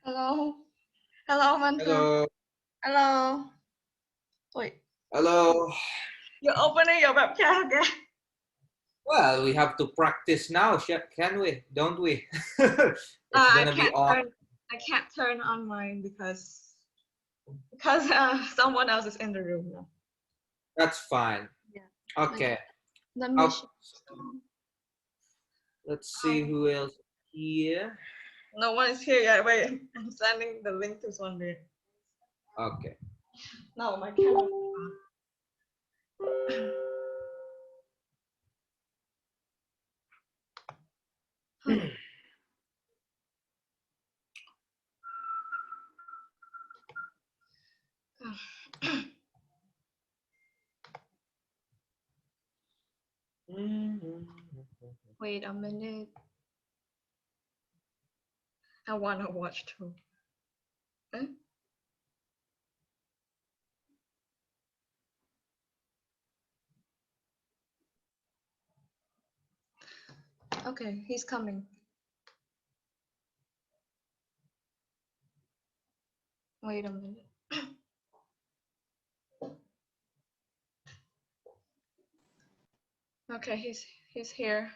Hello. Hello, Mantra. Hello. Hello. Wait, Hello. you're opening your webcam again. Well, we have to practice now, can we? Don't we? It's I gonna be can't on. turn. I can't turn on mine because someone else is in the room now. That's fine. Yeah. Okay. Let me. How, let's see Um, who else here. no one is here yet. Wait, I'm sending the link to Swander. Okay. No, my camera. Wait a minute. I wanna watch too. Eh? Okay, he's coming. Wait a minute. Okay, he's here.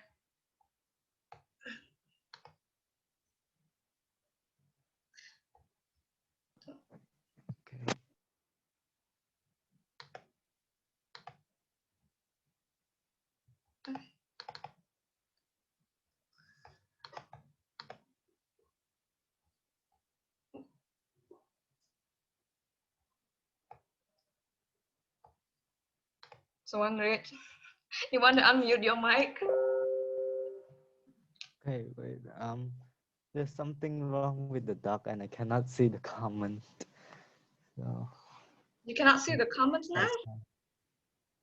Okay. So Andre, you want to unmute your mic? Okay, wait. There's something wrong with the doc, and I cannot see the comment. So You cannot see the comments now?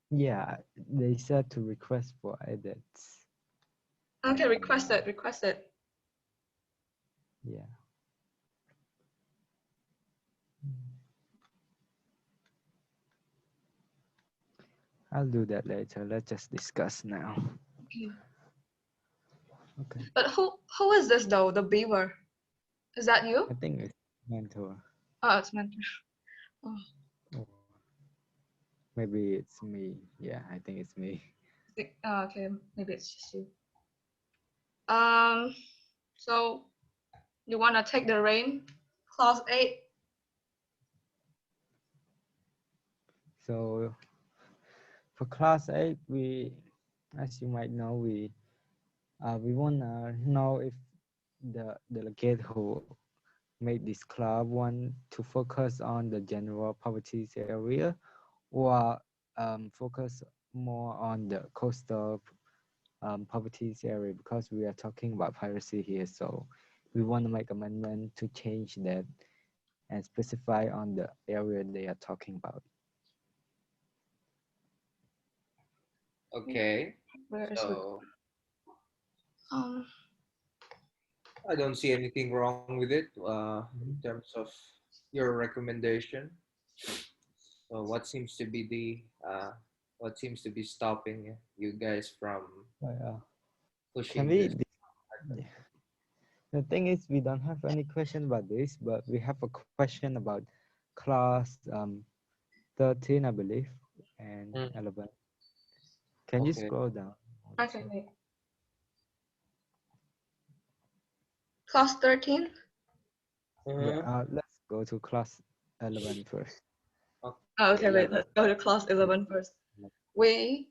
yeah, they said to request for edits. Okay, request it. Yeah. I'll do that later. Let's just discuss now. Okay. Okay. But who is this though? The beaver? Is that you? I think it's mentor. Oh, it's Mentor. Oh. Or maybe it's me. Yeah, I think it's me. Oh, okay, maybe it's just you. So you wanna take the reign? Clause 8. So for class 8, as you might know, we wanna know if the delegate who made this club want to focus on the general poverty area or focus more on the coastal poverty area, because we are talking about piracy here. So we want to make amendment to change that and specify on the area they are talking about. Okay. Where is it? So Um, I don't see anything wrong with it in terms of your recommendation. So what seems to be stopping you guys from Can pushing we? this? The thing is, we don't have any question about this, but we have a question about class 13, I believe, and 11. Can you Okay. scroll down? okay, wait. Clause 13. Yeah, let's go to class 11 first. Oh, okay, wait. 11. Let's go to clause 11 first. We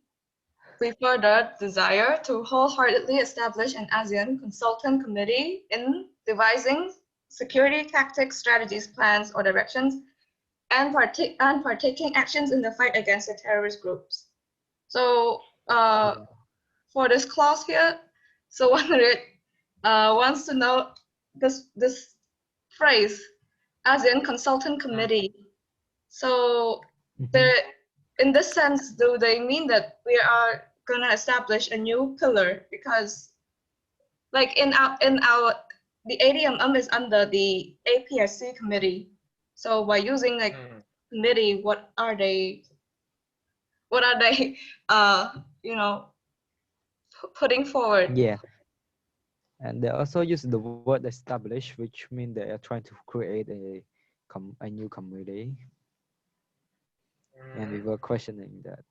further desire to wholeheartedly establish an ASEAN consultant committee in devising security tactics, strategies, plans, or directions, and partaking actions in the fight against the terrorist groups. So for this clause here, so Wanderit wants to know this phrase, ASEAN Consultant Committee. So the in this sense, do they mean that we are gonna establish a new pillar? Because like in our the ADMM is under the APSC committee. So by using like committee, what are they you know, putting forward? Yeah. And they also use the word establish, which means they are trying to create a new community. And we Mhm. were questioning that.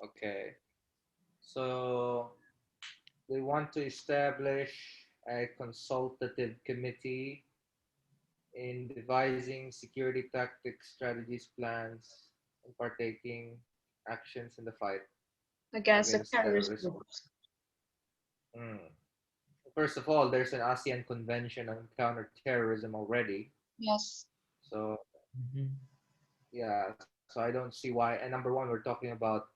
Okay. So they want to establish a consultative committee in devising security tactics, strategies, plans, and partaking actions in the fight against the against terrorist terrorism. groups. Mm. First of all, there's an ASEAN Convention on Counterterrorism already. Yes. So Mhm. yeah, so I don't see why. And number one, we're talking about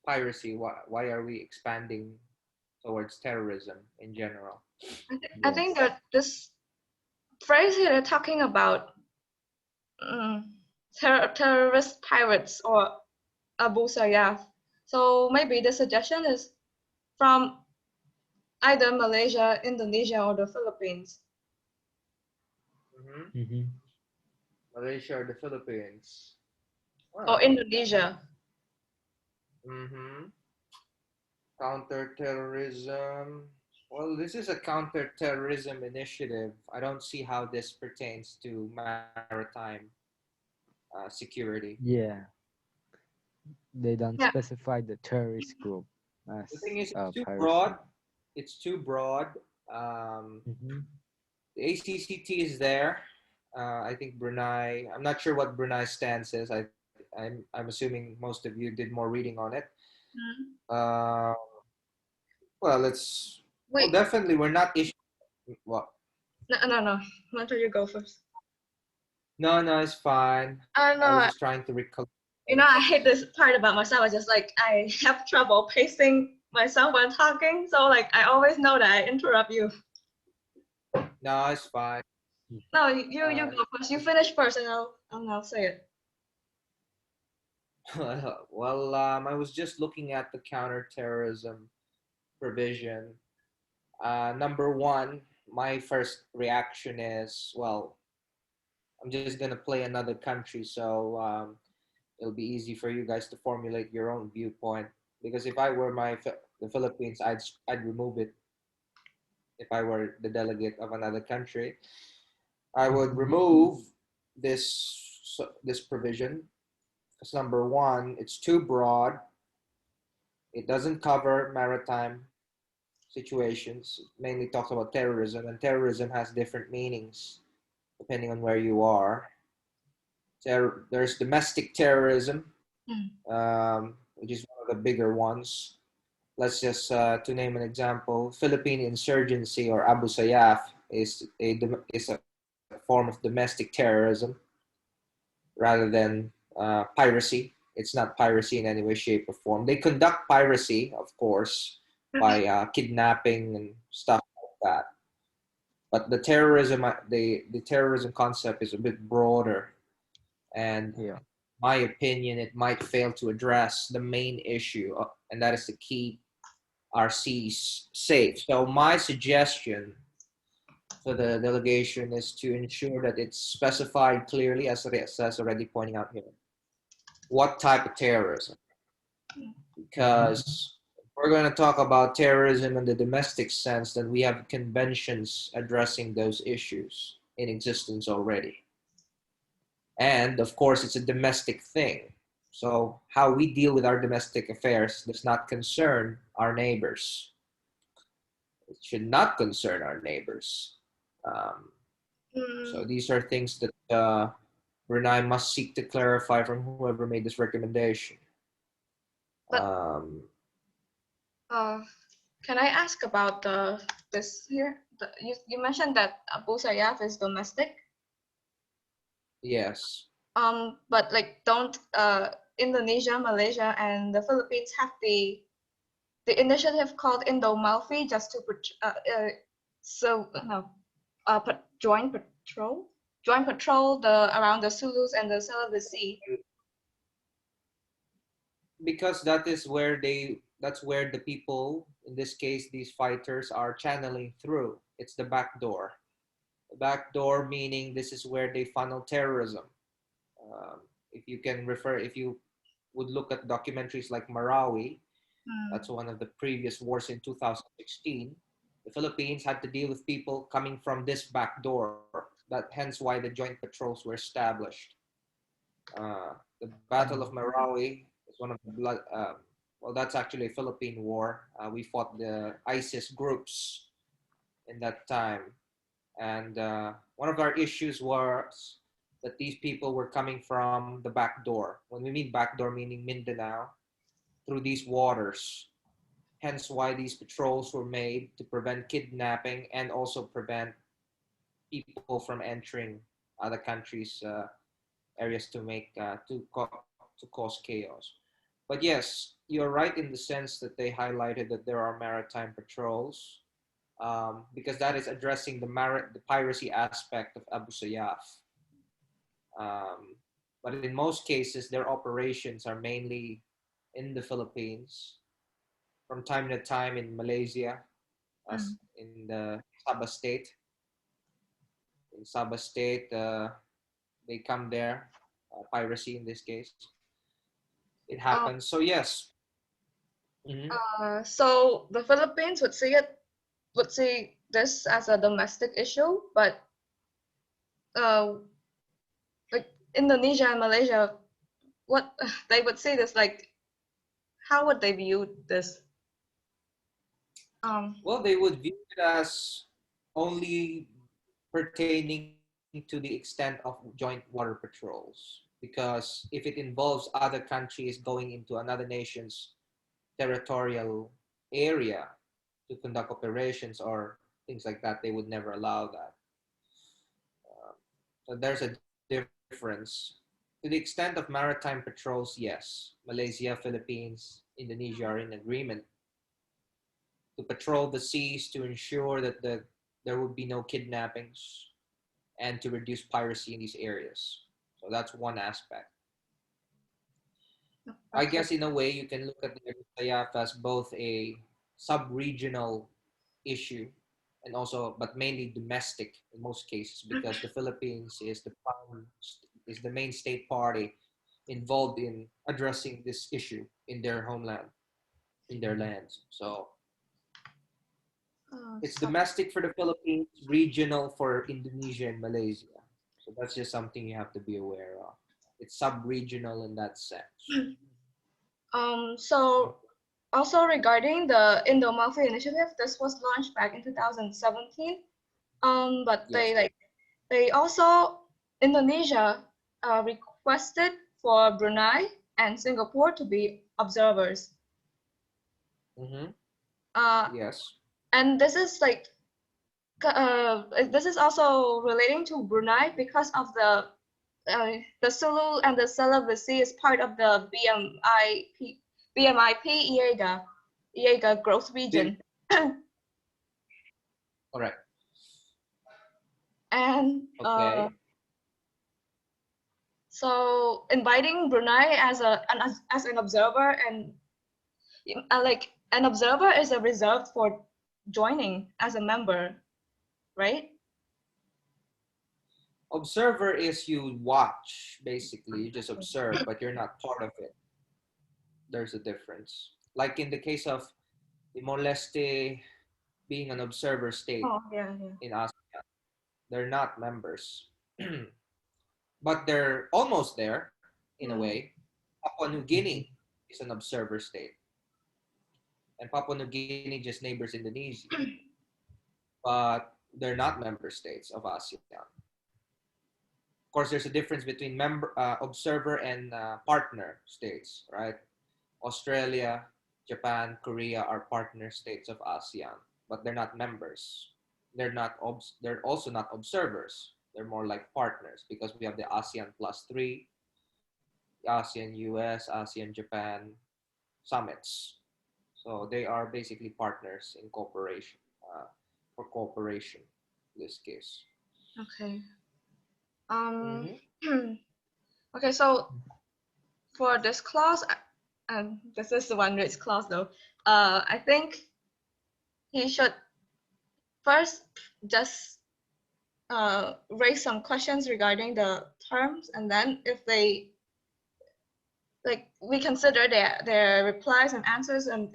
piracy. Why are we expanding towards terrorism in general? I think Yes. that this phrase here they're talking about terrorist pirates or Abu Sayyaf. So maybe the suggestion is from either Malaysia, Indonesia, or the Philippines. Hmm. Mhm. Malaysia or the Philippines? Or Well, Indonesia. hmm, counterterrorism. Well, this is a counterterrorism initiative. I don't see how this pertains to maritime security. Yeah, they don't Yeah. specify the terrorist group The as thing is, it's too broad. piracy. It's too broad. Um, Mhm. the ACCT is there. I think Brunei. I'm not sure what Brunei's stance is. I'm assuming most of you did more reading on it. Mm. Uh, well, it's well, Wait, definitely we're not issuing. What? no. Why don't you go first? No, no, it's fine. I I was know. just trying to recollect I things. hate this part about myself. I just like I have trouble pacing myself when talking. So like I always know that I interrupt you. No, it's fine. No, you Uh, go first. You finish first, and I'll say it. well, I was just looking at the counterterrorism provision. Number one, my first reaction is, well, I'm just gonna play another country, so it'll be easy for you guys to formulate your own viewpoint. Because if I were the Philippines, I'd remove it. If I were the delegate of another country, I would Mhm. remove this provision. Because number one, it's too broad. It doesn't cover maritime situations. It mainly talks about terrorism, and terrorism has different meanings depending on where you are. There's domestic terrorism, Mm. which is one of the bigger ones. Let's just to name an example: Philippine insurgency or Abu Sayyaf is a form of domestic terrorism rather than piracy. It's not piracy in any way, shape, or form. They conduct piracy, of course, Okay. by kidnapping and stuff like that. But the terrorism concept is a bit broader, and Yeah. my opinion, it might fail to address the main issue, and that is to keep our seas safe. So my suggestion for the delegation is to ensure that it's specified clearly, as Reza already pointing out here, what type of terrorism. Mhm. Because if we're going to talk about terrorism in the domestic sense, then we have conventions addressing those issues in existence already. And of course, it's a domestic thing. So, how we deal with our domestic affairs does not concern our neighbors. It should not concern our neighbors. Um, so, Mm, these are things that Brunei must seek to clarify from whoever made this recommendation. but Um, uh, can I ask about this here? You mentioned that Abu Sayyaf is domestic. yes. But like don't Indonesia, Malaysia, and the Philippines have the initiative called Indo-Malfi just to so no joint patrol the around the Zulus and the Celebes Sea. Because that's where the people, in this case these fighters, are channeling through. It's the back door, meaning this is where they funnel terrorism. If you would look at documentaries like Marawi, Mm, that's one of the previous wars in 2016. the Philippines had to deal with people coming from this back door. That hence why the joint patrols were established. The Battle of Marawi is one of the well, that's actually a Philippine war. We fought the ISIS groups in that time. And one of our issues was that these people were coming from the back door. When we mean back door, meaning Mindanao, through these waters. Hence why these patrols were made to prevent kidnapping and also prevent people from entering other countries' areas to make to cause chaos. But yes, you're right in the sense that they highlighted that there are maritime patrols, because that is addressing the piracy aspect of Abu Sayyaf. But in most cases, their operations are mainly in the Philippines, from time to time in Malaysia, as in the Sabah state. In Sabah state, they come there, piracy in this case. It happens. So yes. Mhm. So the Philippines would see this as a domestic issue, but like Indonesia and Malaysia, what they would see this like, how would they view this? Well, they would view it as only pertaining to the extent of joint water patrols. Because if it involves other countries going into another nation's territorial area to conduct operations or things like that, they would never allow that. So there's a difference. To the extent of maritime patrols, yes, Malaysia, Philippines, Indonesia are in agreement to patrol the seas to ensure that there would be no kidnappings and to reduce piracy in these areas. So that's one aspect. I guess in a way you can look at the Sayaf as both a sub-regional issue and also, but mainly domestic in most cases, because the Philippines is the main state party involved in addressing this issue in their homeland, in their lands. So it's domestic for the Philippines, regional for Indonesia and Malaysia. So that's just something you have to be aware of. It's sub-regional in that sense. So also regarding the Indo-Malfi initiative, this was launched back in 2017. But Yes. they also, Indonesia requested for Brunei and Singapore to be observers. Mm-hmm. Yes. And this is like this is also relating to Brunei because of the Sulu and the Sulawesi is part of the BMIP IEGA growth region. Correct. And Okay. so inviting Brunei as an observer and like an observer is a reserved for joining as a member, right? Observer is you watch, basically. You just observe, but you're not part of it. There's a difference. Like in the case of Timor-Leste being an observer state Oh, yeah, yeah. in ASEAN, they're not members. But they're almost there in a way. Papua New Guinea is an observer state. And Papua New Guinea just neighbors Indonesia. But they're not member states of ASEAN. Of course, there's a difference between observer and partner states, right? Australia, Japan, Korea are partner states of ASEAN, but they're not members. They're also not observers. They're more like partners because we have the ASEAN plus three, ASEAN US, ASEAN Japan summits. So they are basically partners in cooperation, for cooperation in this case. Okay. Mm-hmm. Okay, so for this clause, and this is the one rich clause though, I think he should first just raise some questions regarding the terms, and then if they like, we consider their replies and answers, and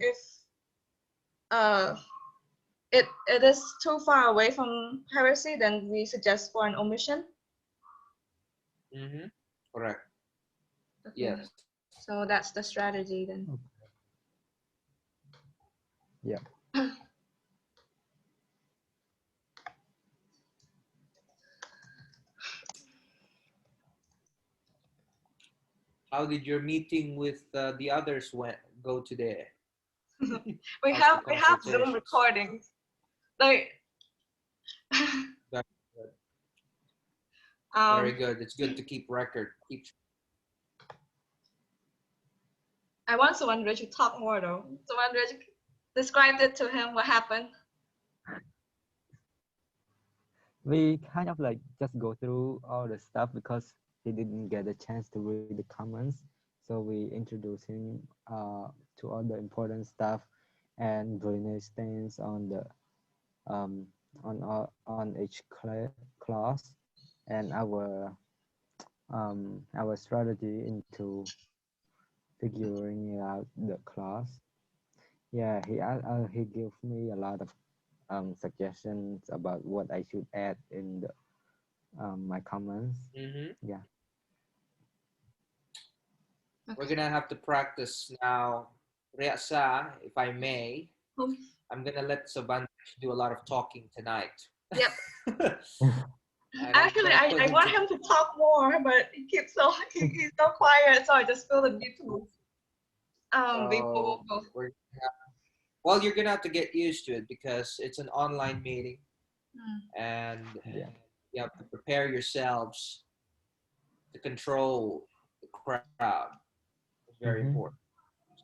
it is too far away from piracy, then we suggest for an omission. Mm-hmm. Correct. Okay. Yes. So that's the strategy then. Yeah. How did your meeting with the others go today? We How's the have Zoom consultations? recordings. Like Very good. um, Very good. It's good to keep record. Keep. I want Suvandrij to talk more though. Suvandrij described it to him what happened. We kind of like just go through all the stuff because he didn't get a chance to read the comments. So we introduce him to all the important stuff and drainage things on the on each class and our strategy into figuring out the class. Yeah, he gave me a lot of suggestions about what I should add in the my comments. Mm-hmm. Yeah. We're gonna have to practice now. Reasa, if I may, Um, I'm gonna let Saban do a lot of talking tonight. Yep. And I'm Actually, gonna put I him want to- him to talk more, but he's so quiet, so I just feel the need to be So vocal. well, you're gonna have to get used to it because it's an online meeting, Hmm. and Yeah. you have to prepare yourselves to control the crowd. It's very Mhm. important.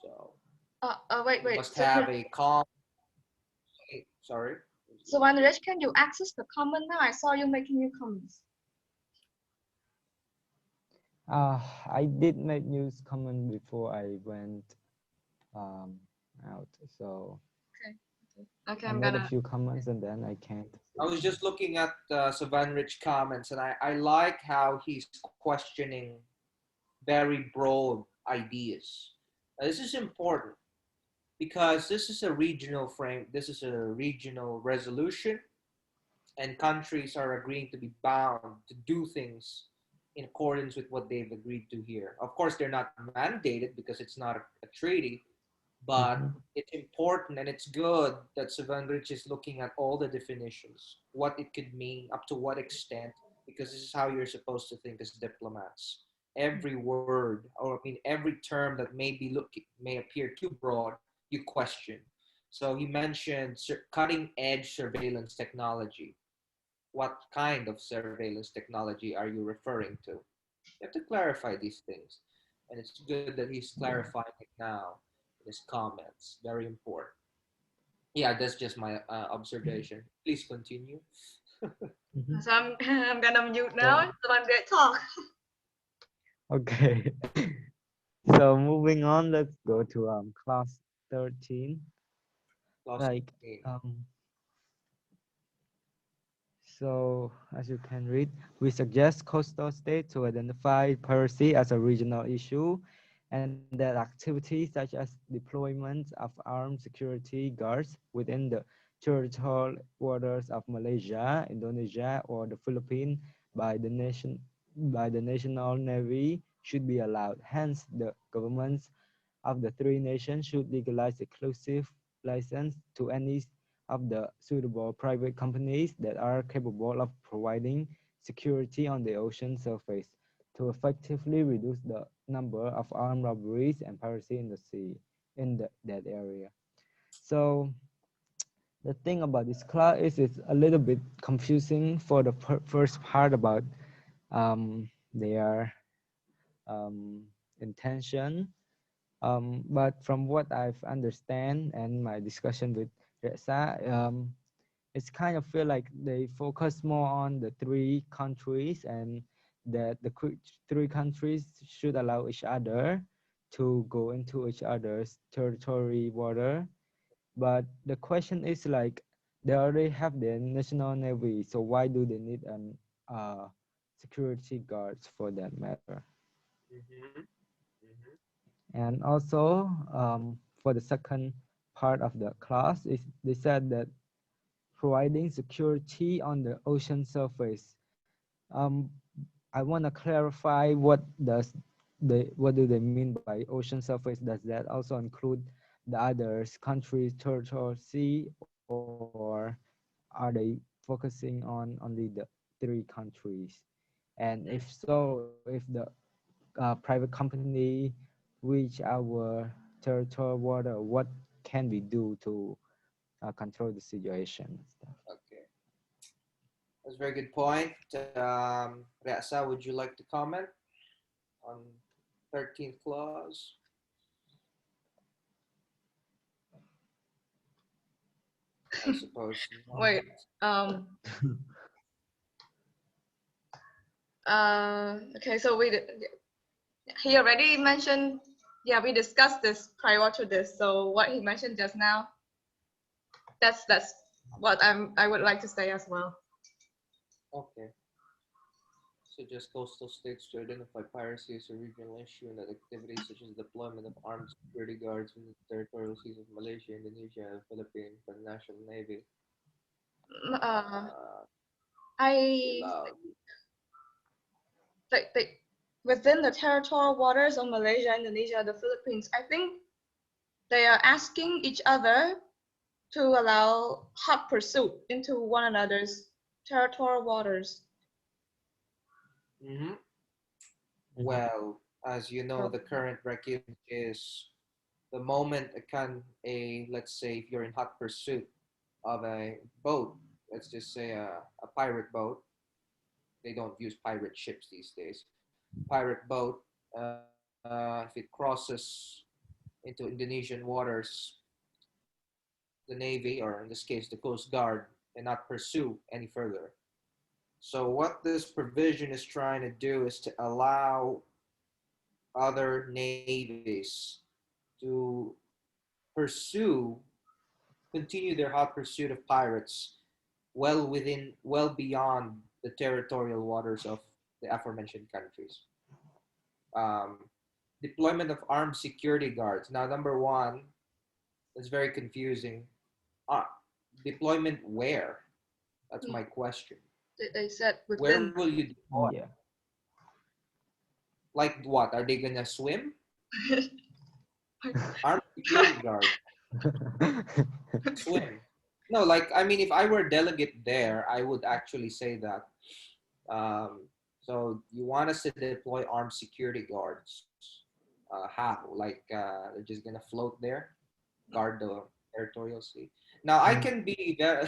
So Wait, you wait. must have a calm. Sorry. So Suvandrij, can you access the comment now? I saw you making new comments. I did make news comment before I went um, out, so Okay, I I'm made a gonna. few comments and then I can't. I was just looking at Savan Rich comments, and I like how he's questioning very broad ideas. This is important because this is a regional frame, this is a regional resolution, and countries are agreeing to be bound to do things in accordance with what they've agreed to here. Of course, they're not mandated because it's not a treaty, but Mhm. it's important and it's good that Savandrich is looking at all the definitions, what it could mean, up to what extent, because this is how you're supposed to think as diplomats. Every word, or I mean, every term that may appear too broad, you question. So he mentioned cutting edge surveillance technology. What kind of surveillance technology are you referring to? You have to clarify these things. And it's good that he's clarifying it now in his comments. Very important. Yeah, that's just my observation. Please continue. Mhm. So I'm gonna mute So now. Suvandrij, talk. okay. So moving on, let's go to class 13. Lost Like me. So, as you can read, we suggest coastal states to identify piracy as a regional issue and that activities such as deployment of armed security guards within the territorial waters of Malaysia, Indonesia, or the Philippines by the national navy should be allowed. Hence, the governments of the three nations should legalize exclusive license to any of the suitable private companies that are capable of providing security on the ocean surface to effectively reduce the number of armed robberies and piracy in the sea that area. So the thing about this class is it's a little bit confusing for the first part about their um, intention. But from what I've understand and my discussion with Reza, it's kind of feel like they focus more on the three countries and that the three countries should allow each other to go into each other's territory water. But the question is like they already have their national navy, so why do they need an security guards for that matter? Mm-hmm. Mm-hmm. And also for the second part of the class is they said that providing security on the ocean surface. Um, I want to clarify what do they mean by ocean surface? Does that also include the others countries, territorial sea, or are they focusing on only the 3 countries? And if so, if the private company reach our territorial water, what can we do to control the situation and stuff? Okay, that's a very good point. Reasa, would you like to comment on 13th clause? I suppose not. Wait. Okay, so he already mentioned, yeah, we discussed this prior to this. So what he mentioned just now, that's what I would like to say as well. Okay. Suggest coastal states to identify piracy as a regional issue and that activities such as deployment of armed security guards in the territorial seas of Malaysia, Indonesia, and Philippines by the National Navy. I Allowed. like within the territorial waters of Malaysia, Indonesia, the Philippines, I think they are asking each other to allow hot pursuit into one another's territorial waters. Mm-hmm. Well, as you know, the current regulation is the moment let's say if you're in hot pursuit of a boat, let's just say a pirate boat. They don't use pirate ships these days. Pirate boat, if it crosses into Indonesian waters, the Navy, or in this case, the Coast Guard, cannot pursue any further. So what this provision is trying to do is to allow other navies to pursue, continue their hot pursuit of pirates well beyond the territorial waters of the aforementioned countries. Um, Deployment of armed security guards. Now, number one, it's very confusing. Uh, Deployment where? That's my question. They said Where within. will you deploy? Yeah. Like what? Are they gonna swim? Armed security guards swim. No, like I mean, if I were a delegate there, I would actually say that. So you want us to deploy armed security guards? How? Like they're just gonna float there, guard the territorial sea. Now I can be very,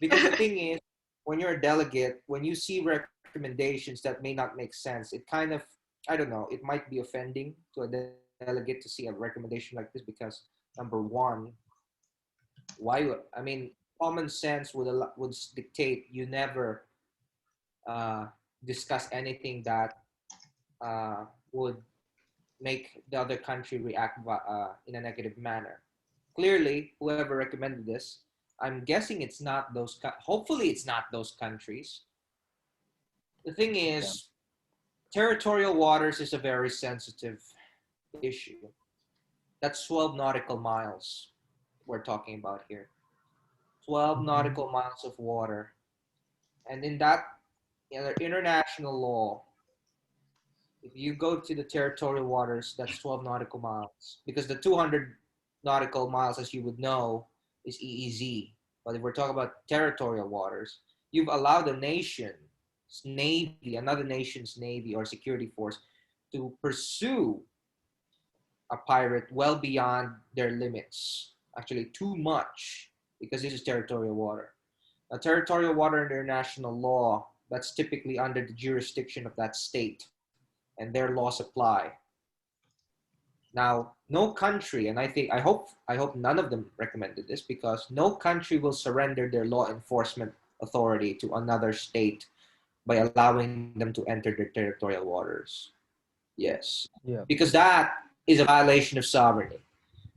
because the thing is, when you're a delegate, when you see recommendations that may not make sense, it kind of, I don't know, it might be offending to a delegate to see a recommendation like this because number one, I mean, common sense would dictate you never uh, discuss anything that would make the other country react in a negative manner. Clearly, whoever recommended this, I'm guessing it's not those. Hopefully, it's not those countries. The thing is, territorial waters is a very sensitive issue. That's 12 nautical miles we're talking about here. 12 nautical miles of water. And in that, international law, if you go to the territorial waters, that's 12 nautical miles. Because the 200 nautical miles, as you would know, is EEZ. But if we're talking about territorial waters, you've allowed a nation's navy, another nation's navy or security force, to pursue a pirate well beyond their limits. Actually, too much, because this is territorial water. Now, territorial water in international law, that's typically under the jurisdiction of that state, and their laws apply. Now, no country, and I hope none of them recommended this, because no country will surrender their law enforcement authority to another state by allowing them to enter their territorial waters. Yes. Yeah. Because that is a violation of sovereignty.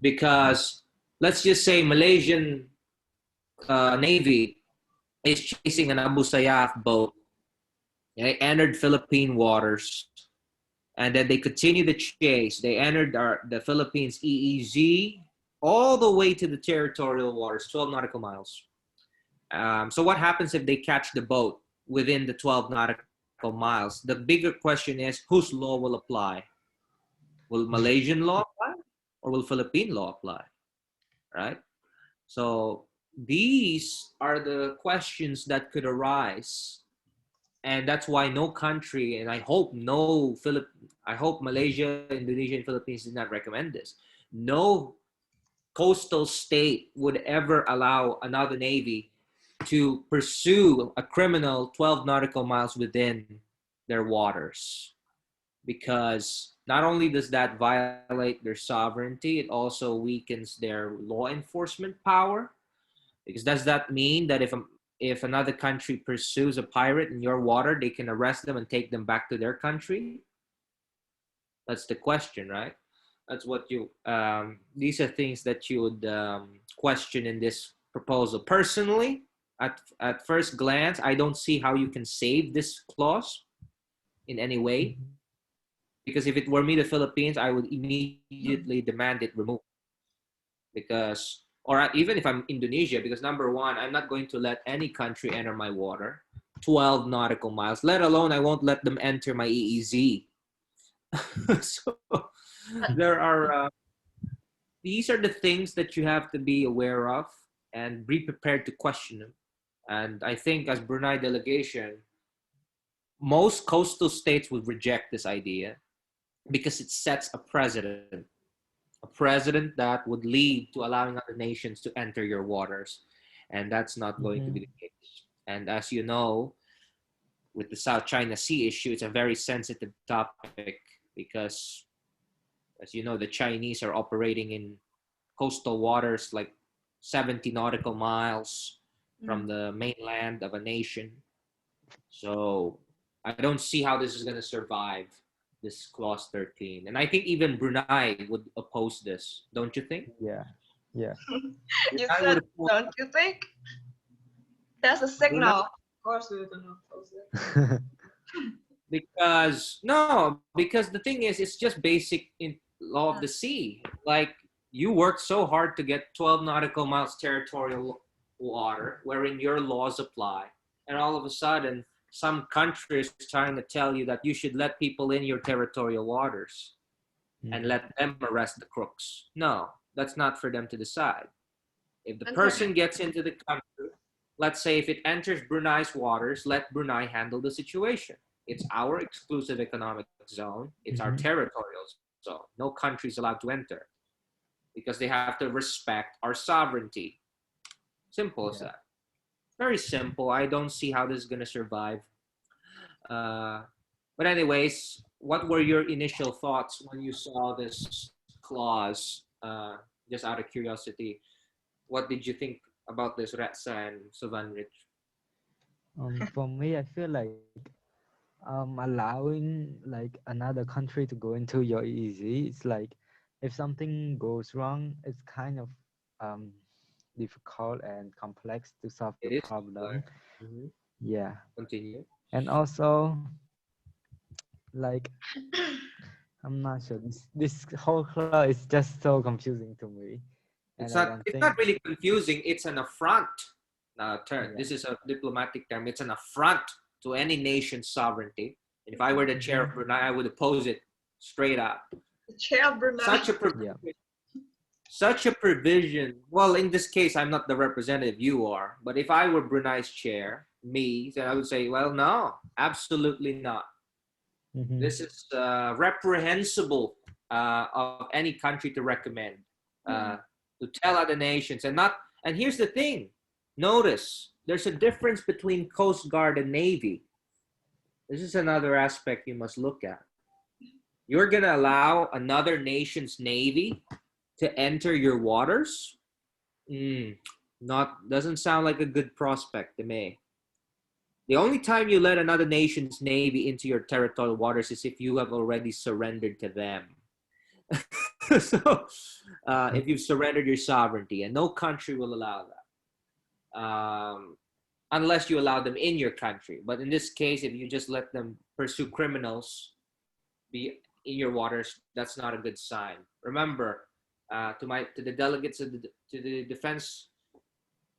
Because let's just say Malaysian Navy is chasing an Abu Sayyaf boat. They entered Philippine waters. And then they continue the chase. They entered the Philippines EEZ all the way to the territorial waters, 12 nautical miles. So what happens if they catch the boat within the 12 nautical miles? The bigger question is, whose law will apply? Will Malaysian law apply or will Philippine law apply? Right? So these are the questions that could arise. And that's why no country, and I hope I hope Malaysia, Indonesia, and Philippines did not recommend this. No coastal state would ever allow another navy to pursue a criminal 12 nautical miles within their waters, because not only does that violate their sovereignty, it also weakens their law enforcement power. Because does that mean that if another country pursues a pirate in your water, they can arrest them and take them back to their country? That's the question, right? That's what you. These are things that you would question in this proposal. Personally, at first glance, I don't see how you can save this clause in any way. Because if it were me, the Philippines, I would immediately demand it removed. Because, or even if I'm Indonesia, because number one, I'm not going to let any country enter my water 12 nautical miles, let alone I won't let them enter my EEZ. So there are, these are the things that you have to be aware of and be prepared to question them. And I think as Brunei delegation, most coastal states would reject this idea because it sets a precedent that would lead to allowing other nations to enter your waters. And that's not going to be the case. And as you know, with the South China Sea issue, it's a very sensitive topic because, as you know, the Chinese are operating in coastal waters like 70 nautical miles from the mainland of a nation. So I don't see how this is going to survive this clause 13. And I think even Brunei would oppose this, don't you think? Yeah. You Brunei said, would oppose- don't you think? That's a signal. Of course, we would not oppose it. because the thing is, it's just basic in law of the sea. Like, you worked so hard to get 12 nautical miles territorial water wherein your laws apply, and all of a sudden some country is trying to tell you that you should let people in your territorial waters and let them arrest the crooks. No, that's not for them to decide. If the person gets into the country, let's say if it enters Brunei's waters, let Brunei handle the situation. It's our exclusive economic zone. It's our territorial zone. No country is allowed to enter because they have to respect our sovereignty. Simple as that. Very simple. I don't see how this is going to survive. But anyways, what were your initial thoughts when you saw this clause? Just out of curiosity, what did you think about this, Ratsa and Sovanrich? For me, I feel like allowing like another country to go into your EEZ, it's like if something goes wrong, it's kind of difficult and complex to solve It the is. problem. Mm-hmm. Yeah. Continue. And also, like, I'm not sure. This whole clause is just so confusing to me. It's And I not. don't It's think. not really confusing. It's an affront. Yeah. This is a diplomatic term. It's an affront to any nation's sovereignty. And if I were the chair of Brunei, I would oppose it straight up. The chair of Brunei. Such a provision. Well, in this case, I'm not the representative. You are. But if I were Brunei's chair, then I would say, well, no, absolutely not. This is reprehensible of any country to recommend, to tell other nations. And here's the thing. Notice, there's a difference between Coast Guard and Navy. This is another aspect you must look at. You're going to allow another nation's Navy to enter your waters? Doesn't sound like a good prospect to me. The only time you let another nation's Navy into your territorial waters is if you have already surrendered to them. So if you've surrendered your sovereignty, and no country will allow that. Unless you allow them in your country. But in this case, if you just let them pursue criminals be in your waters, that's not a good sign. Remember, to the delegates to the defense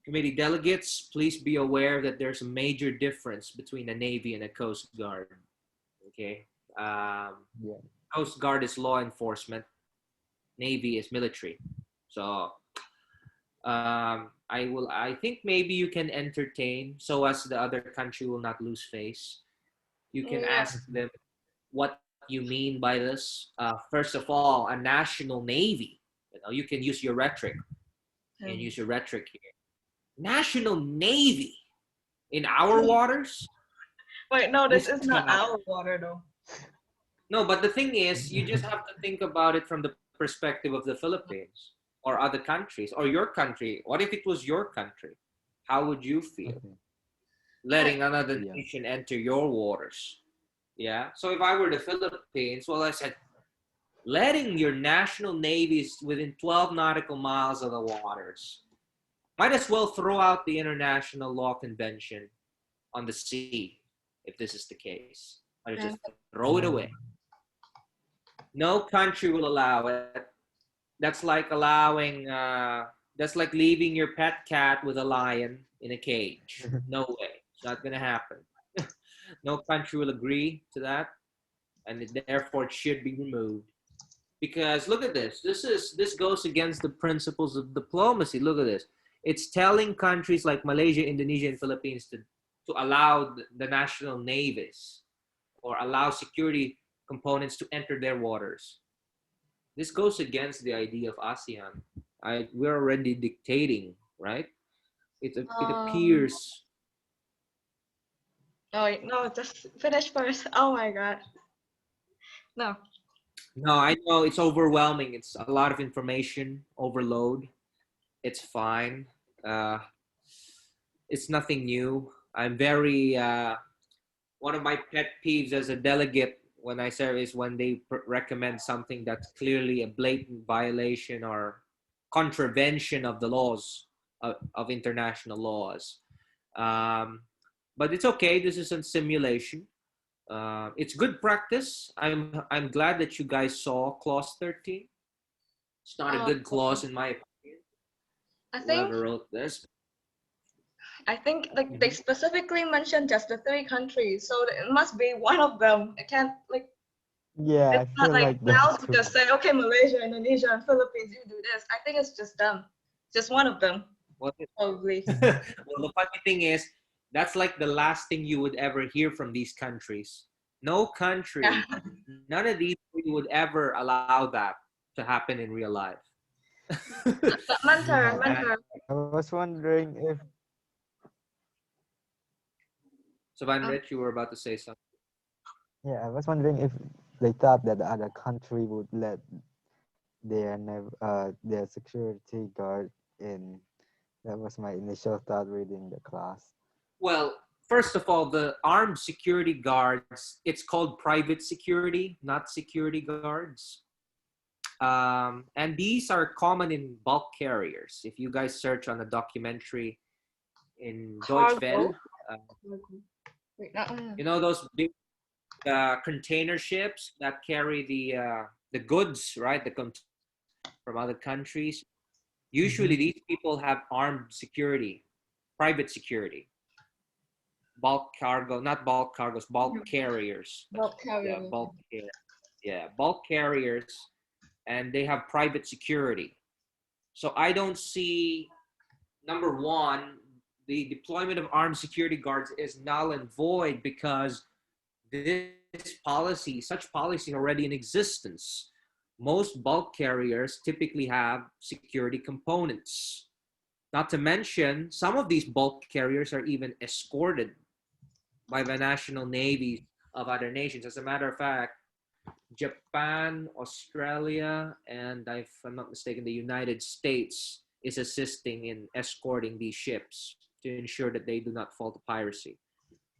Committee delegates, please be aware that there's a major difference between a Navy and a Coast Guard. Okay. Yeah. Coast Guard is law enforcement. Navy is military. So I think maybe you can entertain so as the other country will not lose face. You can Yeah. ask them what you mean by this. First of all, a national navy. You can use your rhetoric. And use your rhetoric here. National Navy in our waters? Wait, no, this This is not cannot. our water though. No, but the thing is, you just have to think about it from the perspective of the Philippines or other countries or your country. What if it was your country? How would you feel Okay. letting another Yeah. nation enter your waters? Yeah. So if I were the Philippines, well, I said, letting your national navies within 12 nautical miles of the waters. Might as well throw out the International Law Convention on the sea if this is the case. Or just throw it away. No country will allow it. That's like allowing, that's like leaving your pet cat with a lion in a cage. No way. It's not going to happen. No country will agree to that. And therefore it should be removed. Because look at this. This goes against the principles of diplomacy. Look at this. It's telling countries like Malaysia, Indonesia, and Philippines to allow the national navies or allow security components to enter their waters. This goes against the idea of ASEAN. We're already dictating, right? It appears. Oh wait, no, just finish first. Oh my god. No. No, I know it's overwhelming. It's a lot of information overload. It's fine. It's nothing new. I'm very one of my pet peeves as a delegate when I serve is when they recommend something that's clearly a blatant violation or contravention of the laws of international laws. But it's okay. This is a simulation. It's good practice. I'm glad that you guys saw clause 13. It's not a good clause in my opinion. I think Whoever wrote this. like they specifically mentioned just the 3 countries, so it must be one of them. It can't like Yeah, I it's not feel like like now that's to true. just say okay, Malaysia, Indonesia, and Philippines, you do this. I think it's just them, just one of them What probably. well, the funny thing is, that's like the last thing you would ever hear from these countries. No country, Yeah. none of these three would ever allow that to happen in real life. But mentor, Yeah, mentor. I was wondering if So Van Rich, you were about to say something. I was wondering if they thought that the other country would let their security guard in. That was my initial thought reading the class. Well, first of all, the armed security guards, it's called private security, not security guards. And these are common in bulk carriers. If you guys search on a documentary in Deutsche Welle, Wait, you know those big container ships that carry the goods, right? From other countries. Usually, these people have armed security, private security, bulk cargo, not bulk cargos, bulk carriers. bulk carrier. Bulk carriers, and they have private security. So I don't see, number one, the deployment of armed security guards is null and void because this policy, such policy, already in existence. Most bulk carriers typically have security components. Not to mention, some of these bulk carriers are even escorted by the national navies of other nations. As a matter of fact, Japan, Australia, and if I'm not mistaken, the United States is assisting in escorting these ships to ensure that they do not fall to piracy.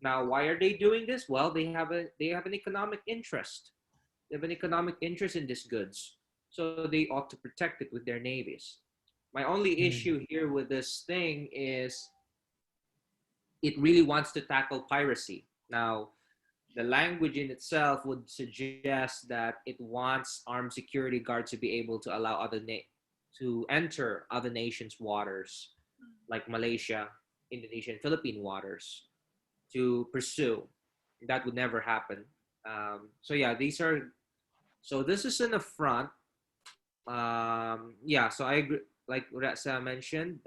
Now, why are they doing this? Well, they have an economic interest. They have an economic interest in these goods, so they ought to protect it with their navies. My only issue here with this thing is it really wants to tackle piracy. Now, the language in itself would suggest that it wants armed security guards to be able to allow to enter other nations' waters like Malaysia, Indonesia, and Philippine waters to pursue. That would never happen. So yeah, these are. So this is an affront. Yeah, so I agree. Like Reza mentioned,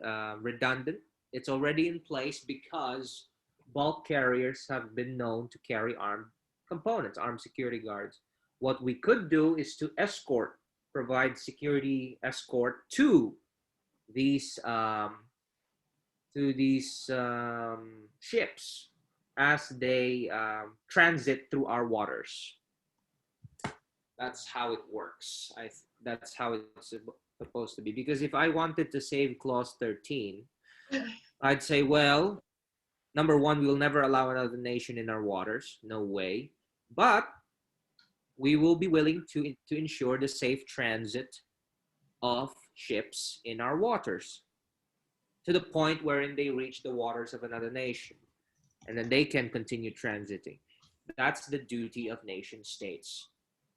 redundant. It's already in place because bulk carriers have been known to carry armed components, armed security guards. What we could do is to provide security escort these um, to these ships as they transit through our waters. That's how it works. That's how it's supposed to be. Because if I wanted to save clause 13, I'd say, well, number one, we will never allow another nation in our waters. No way. But we will be willing to ensure the safe transit of ships in our waters to the point wherein they reach the waters of another nation. And then they can continue transiting. That's the duty of nation states.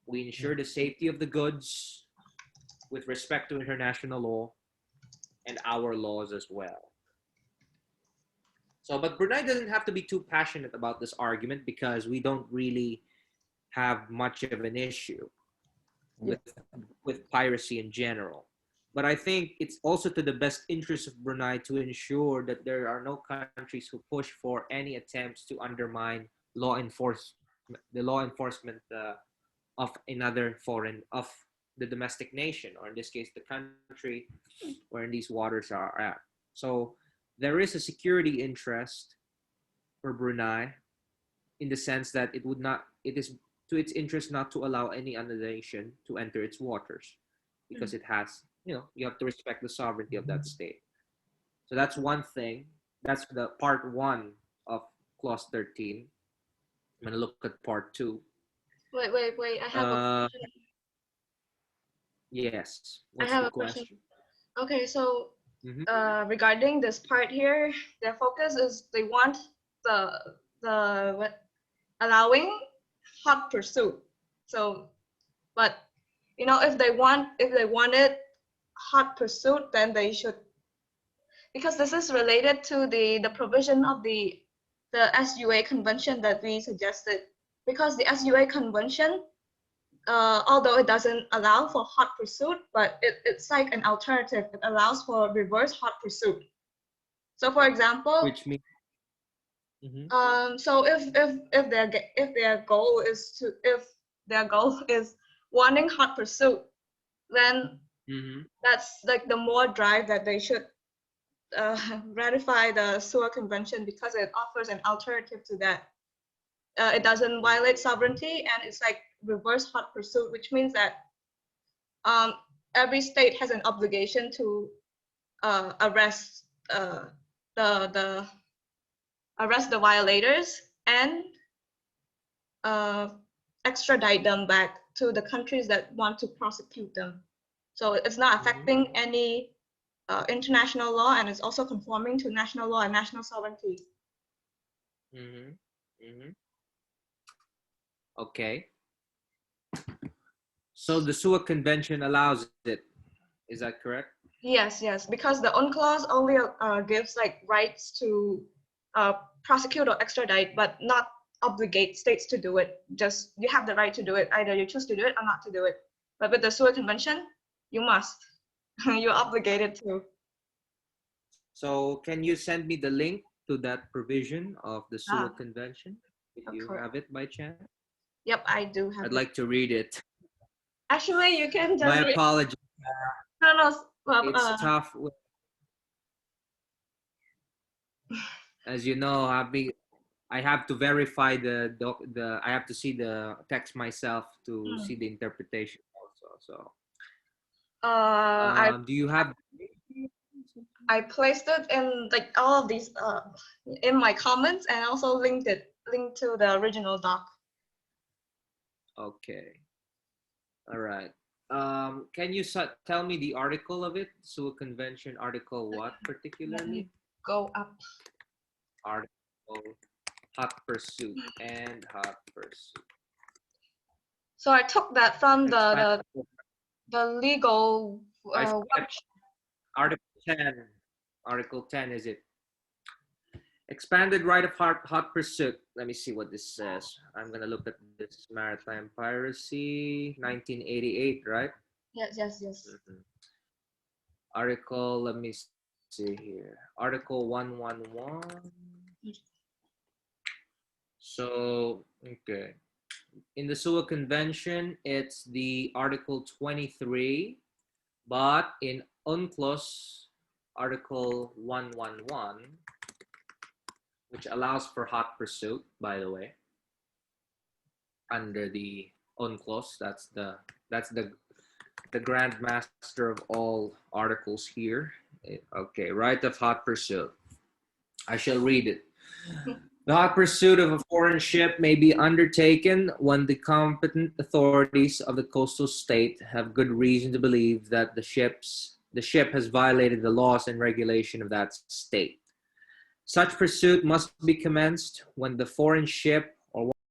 We ensure the safety of the goods with respect to international law and our laws as well. So, but Brunei doesn't have to be too passionate about this argument because we don't really have much of an issue with, with piracy in general. But I think it's also to the best interest of Brunei to ensure that there are no countries who push for any attempts to undermine the law enforcement of another foreign of the domestic nation, or in this case, the country wherein these waters are at. So there is a security interest for Brunei in the sense that it is to its interest not to allow any other nation to enter its waters because it has, you have to respect the sovereignty of that state. So that's one thing. That's the part one of clause 13. I'm going to look at part two. Wait. I have a question. Yes. I What's have the a question. question? Okay, so Mhm. regarding this part here, their focus is they want allowing hot pursuit. So, but if they wanted hot pursuit, then they should, because this is related to the provision of the SUA convention that we suggested. Because the SUA convention, although it doesn't allow for hot pursuit, but it's like an alternative. It allows for reverse hot pursuit. So, for example, Which means. so if their goal is wanting hot pursuit, then that's like the more drive that they should ratify the SUA convention, because it offers an alternative to that. It doesn't violate sovereignty, and it's like reverse hot pursuit, which means that every state has an obligation to arrest the violators and extradite them back to the countries that want to prosecute them. So it's not affecting any international law, and it's also conforming to national law and national sovereignty. Okay. So the SUA convention allows it. Is that correct? Yes, because the UNCLOS only gives like rights to prosecute or extradite, but not obligate states to do it. Just you have the right to do it. Either you choose to do it or not to do it. But with the SUA convention, you must. You're obligated to. So can you send me the link to that provision of the SUA convention if you have it by chance? Yep, I do have I'd it. like to read it. Actually, you can just My apologies. No. It's tough. As you know, I have to verify I have to see the text myself to see the interpretation also. So do you have? I placed it in like all of these in my comments, and also linked to the original doc. Okay. All right. Can you tell me the article of it? SUA convention article what particularly? Go up. Article hot pursuit and hot pursuit. So I took that from the legal Article 10. Article 10, is it? Expanded right of hot pursuit. Let me see what this says. I'm gonna look at this maritime piracy, 1988, right? Yes, yes, yes. Mhm. Article, let me see here. Article 111. So, okay. In the SUA Convention, it's the Article 23, but in UNCLOS, Article 111, which allows for hot pursuit, by the way, under the UNCLOS. That's the grand master of all articles here. Okay, right of hot pursuit. I shall read it. The hot pursuit of a foreign ship may be undertaken when the competent authorities of the coastal state have good reason to believe that the ship has violated the laws and regulation of that state. Such pursuit must be commenced when the foreign ship